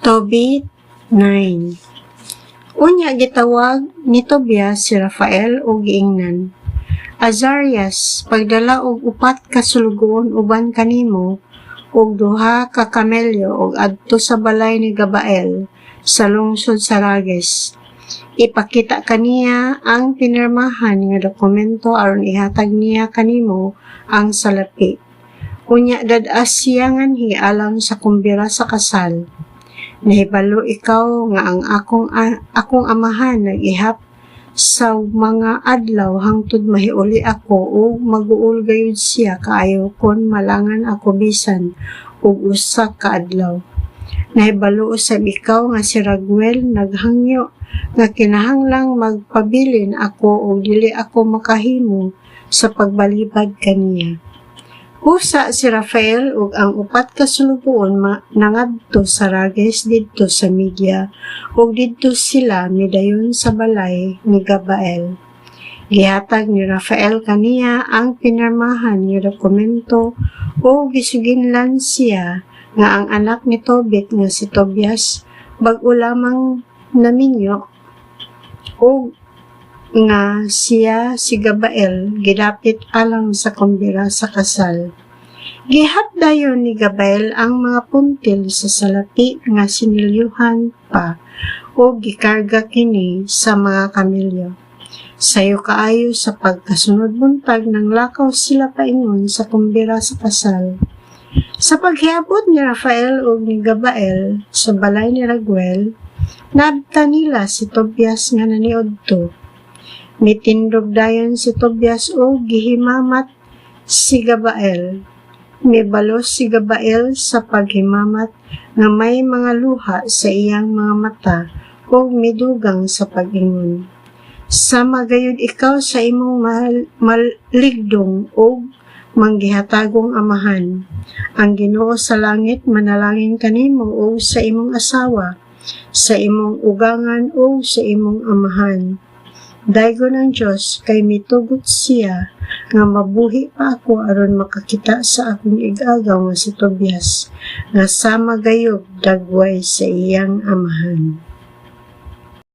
Tobit 9. Unya gitawag ni Tobias si Rafael og giingnan. Azarias, pagdala og 4 ka sulugoon uban kanimo og 2 ka kamelyo og adto sa balay ni Gabael sa lungsod sa Rages. Ipakita kaniya ang pinirmahan nga dokumento aron ihatag niya kanimo ang salapi. Unya dadas siya nganhi alang sa kumbira sa kasal. Nahibalo ikaw nga ang akong amahan nag-ihap sa mga adlaw hangtod mahiuli ako o mag-uul gayud siya kaayo kon malangan ako bisan og usa ka adlaw. Nahibalo usab ikaw nga si Raguel naghangyo nga kinahanglang magpabilin ako og dili ako makahimo sa pagbalibad kaniya. Usa si Rafael ug ang 4 ka sulugoon nangadto sa Rages didto sa Media ug didto sila midayon sa balay ni Gabael. Gihatag ni Rafael kaniya ang pinirmahan nga dokumento o gisuginlan siya nga ang anak ni Tobit nga si Tobias bag-o lamang naminyo o nga siya si Gabael gidapit alang sa kumbira sa kasal. Gihat dayon ni Gabael ang mga puntil sa salapi nga sinilyuhan pa o gikarga kini sa mga kamilyo. Sayo kaayo sa pagkasunod buntag nang lakaw sila paingon sa kumbira sa kasal. Sa paghiabot ni Rafael o ni Gabael sa balay ni Raguel, nabta nila si Tobias nga naniodto. Mitindog dayon si Tobias o gihimamat si Gabael. Mibalos si Gabael sa paghimamat nga may mga luha sa iyang mga mata o midugang sa pag-ingon. Sama gayud ikaw sa imong maligdong o manggihatagong amahan. Ang Ginoo sa langit manalangin kanimo o sa imong asawa, sa imong ugangan o sa imong amahan. Daygon ang Diyos kay mitugot siya nga mabuhi pa ako aron makakita sa akong ig-agaw nga si Tobias nga sama gayog dagway sa iyang amahan.